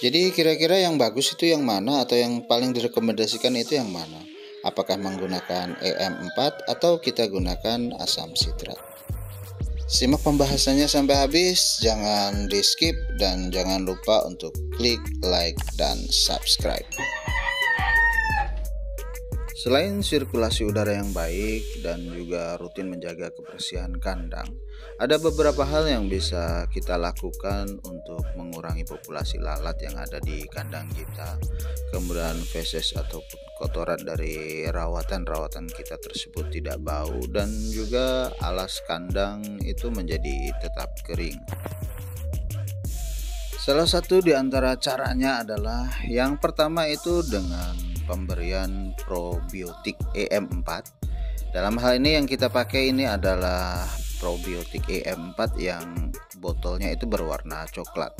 Jadi kira-kira yang bagus itu yang mana atau yang paling direkomendasikan itu yang mana? Apakah menggunakan EM4 atau kita gunakan asam sitrat? Simak pembahasannya sampai habis, jangan di skip dan jangan lupa untuk klik like dan subscribe. Selain sirkulasi udara yang baik dan juga rutin menjaga kebersihan kandang, ada beberapa hal yang bisa kita lakukan untuk mengurangi populasi lalat yang ada di kandang kita. Kemudian feses ataupun kotoran dari rawatan kita tersebut tidak bau dan juga alas kandang itu menjadi tetap kering. Salah satu di antara caranya adalah yang pertama itu dengan pemberian probiotik EM4. Dalam hal ini yang kita pakai ini adalah probiotik EM4 yang botolnya itu berwarna coklat.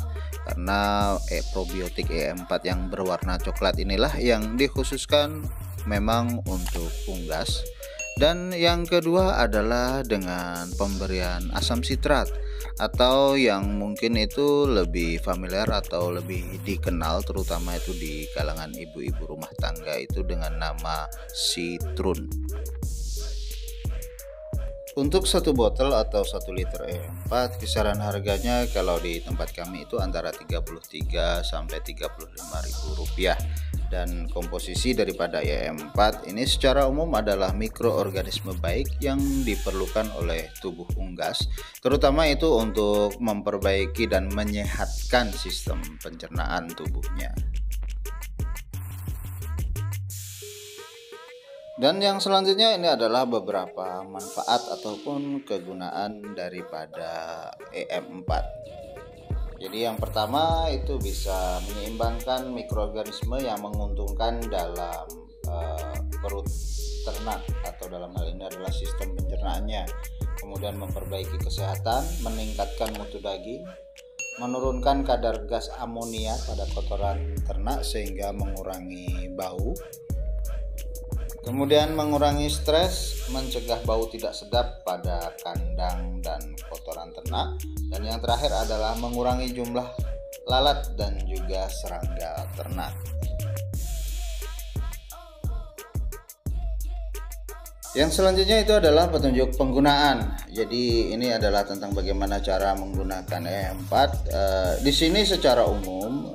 Karena probiotik EM4 yang berwarna coklat inilah yang dikhususkan memang untuk unggas. Dan yang kedua adalah dengan pemberian asam sitrat, atau yang mungkin itu lebih familiar atau lebih dikenal terutama itu di kalangan ibu-ibu rumah tangga itu dengan nama Citrun. Untuk satu botol atau 1 liter EM4 kisaran harganya kalau di tempat kami itu antara 33 sampai 35.000 rupiah. Dan komposisi daripada EM4 ini secara umum adalah mikroorganisme baik yang diperlukan oleh tubuh unggas, terutama itu untuk memperbaiki dan menyehatkan sistem pencernaan tubuhnya. Dan yang selanjutnya ini adalah beberapa manfaat ataupun kegunaan daripada EM4. Jadi yang pertama itu bisa menyeimbangkan mikroorganisme yang menguntungkan dalam perut ternak atau dalam hal ini adalah sistem pencernaannya. Kemudian memperbaiki kesehatan, meningkatkan mutu daging, menurunkan kadar gas amonia pada kotoran ternak sehingga mengurangi bau. Kemudian mengurangi stres, mencegah bau tidak sedap pada kandang dan kotoran ternak. Dan yang terakhir adalah mengurangi jumlah lalat dan juga serangga ternak. Yang selanjutnya itu adalah petunjuk penggunaan. Jadi ini adalah tentang bagaimana cara menggunakan EM4. Di sini secara umum,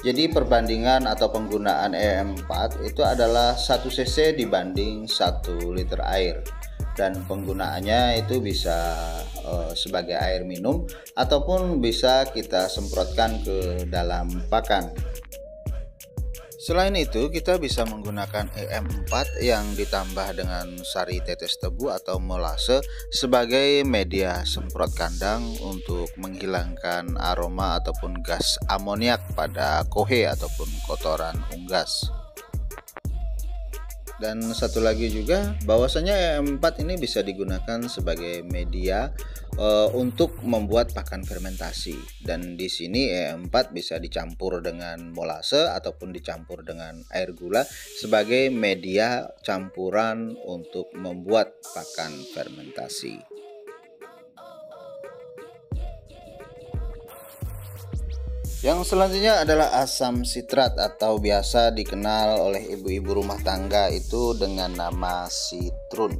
jadi perbandingan atau penggunaan EM4 itu adalah 1 cc dibanding 1 liter air. Dan penggunaannya itu bisa sebagai air minum ataupun bisa kita semprotkan ke dalam pakan. Selain itu kita bisa menggunakan EM4 yang ditambah dengan sari tetes tebu atau molase sebagai media semprot kandang untuk menghilangkan aroma ataupun gas amoniak pada kohe ataupun kotoran unggas. Dan satu lagi juga bahwasanya EM4 ini bisa digunakan sebagai media untuk membuat pakan fermentasi. Dan di sini EM4 bisa dicampur dengan molase ataupun dicampur dengan air gula sebagai media campuran untuk membuat pakan fermentasi. Yang selanjutnya adalah asam sitrat atau biasa dikenal oleh ibu-ibu rumah tangga itu dengan nama Citrun.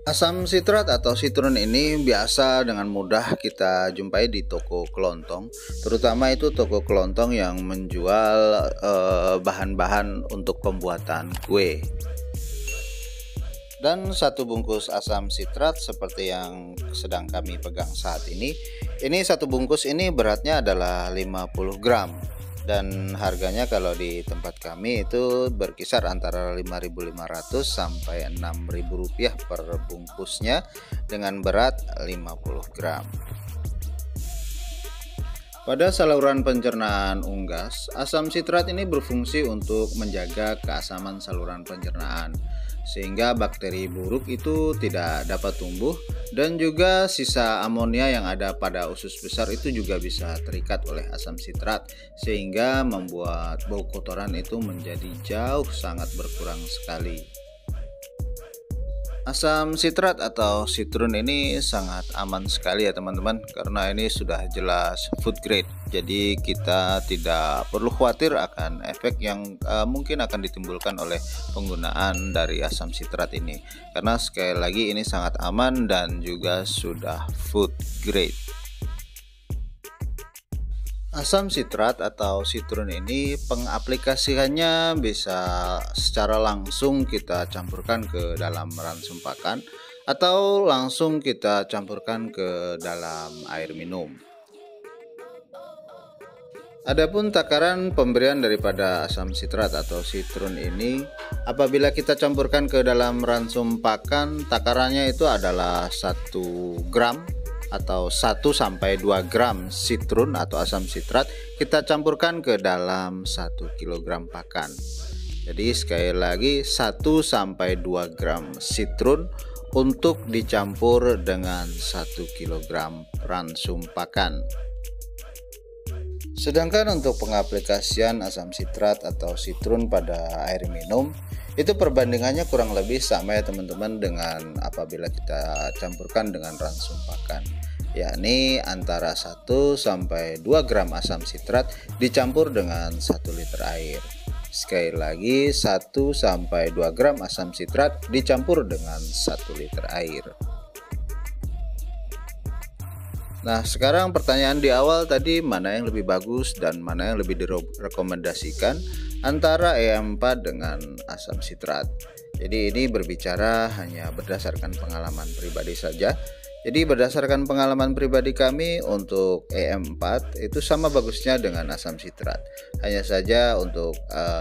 Asam sitrat atau Citrun ini biasa dengan mudah kita jumpai di toko kelontong, terutama itu toko kelontong yang menjual bahan-bahan untuk pembuatan kue. Dan 1 bungkus asam sitrat seperti yang sedang kami pegang saat ini 1 bungkus ini beratnya adalah 50 gram dan harganya kalau di tempat kami itu berkisar antara 5.500 sampai 6.000 rupiah per bungkusnya dengan berat 50 gram. Pada saluran pencernaan unggas, asam sitrat ini berfungsi untuk menjaga keasaman saluran pencernaan sehingga bakteri buruk itu tidak dapat tumbuh, dan juga sisa amonia yang ada pada usus besar itu juga bisa terikat oleh asam sitrat sehingga membuat bau kotoran itu menjadi jauh sangat berkurang sekali. Asam sitrat atau Citrun ini sangat aman sekali ya teman-teman, karena ini sudah jelas food grade. Jadi kita tidak perlu khawatir akan efek yang mungkin akan ditimbulkan oleh penggunaan dari asam sitrat ini, karena sekali lagi ini sangat aman dan juga sudah food grade. Asam sitrat atau sitrun ini pengaplikasiannya bisa secara langsung kita campurkan ke dalam ransum pakan atau langsung kita campurkan ke dalam air minum. Adapun takaran pemberian daripada asam sitrat atau sitrun ini, apabila kita campurkan ke dalam ransum pakan, takarannya itu adalah 1 gram atau 1 sampai 2 gram sitrun atau asam sitrat kita campurkan ke dalam 1 kg pakan. Jadi sekali lagi 1 sampai 2 gram sitrun untuk dicampur dengan 1 kg ransum pakan. Sedangkan untuk pengaplikasian asam sitrat atau sitrun pada air minum, itu perbandingannya kurang lebih sama ya teman-teman dengan apabila kita campurkan dengan ransum pakan, yakni antara 1 sampai 2 gram asam sitrat dicampur dengan 1 liter air. Sekali lagi 1 sampai 2 gram asam sitrat dicampur dengan 1 liter air. Nah, sekarang pertanyaan di awal tadi, mana yang lebih bagus dan mana yang lebih direkomendasikan antara EM4 dengan asam sitrat. Jadi ini berbicara hanya berdasarkan pengalaman pribadi saja. Jadi berdasarkan pengalaman pribadi kami untuk EM4 itu sama bagusnya dengan asam sitrat. Hanya saja untuk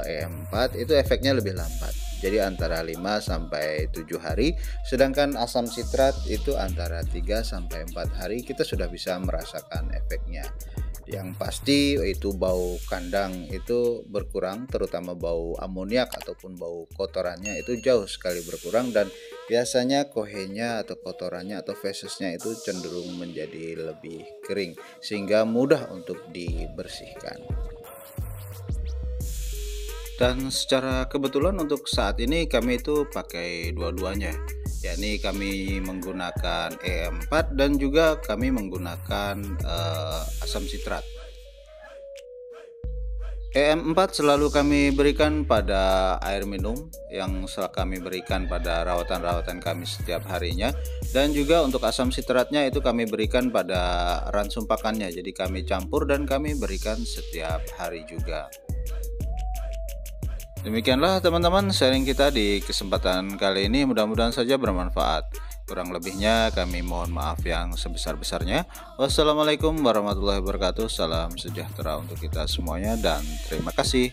EM4 itu efeknya lebih lambat. Jadi antara 5 sampai 7 hari, sedangkan asam sitrat itu antara 3 sampai 4 hari kita sudah bisa merasakan efeknya. Yang pasti itu bau kandang itu berkurang, terutama bau amoniak ataupun bau kotorannya itu jauh sekali berkurang, dan biasanya kohenya atau kotorannya atau fesesnya itu cenderung menjadi lebih kering sehingga mudah untuk dibersihkan. Dan secara kebetulan untuk saat ini kami itu pakai dua-duanya, yakni kami menggunakan EM4 dan juga kami menggunakan asam sitrat. EM4 selalu kami berikan pada air minum yang selalu kami berikan pada rawatan-rawatan kami setiap harinya, dan juga untuk asam sitratnya itu kami berikan pada ransum pakannya, jadi kami campur dan kami berikan setiap hari juga. Demikianlah teman-teman sharing kita di kesempatan kali ini, mudah-mudahan saja bermanfaat. Kurang lebihnya kami mohon maaf yang sebesar-besarnya. Wassalamualaikum warahmatullahi wabarakatuh. Salam sejahtera untuk kita semuanya dan terima kasih.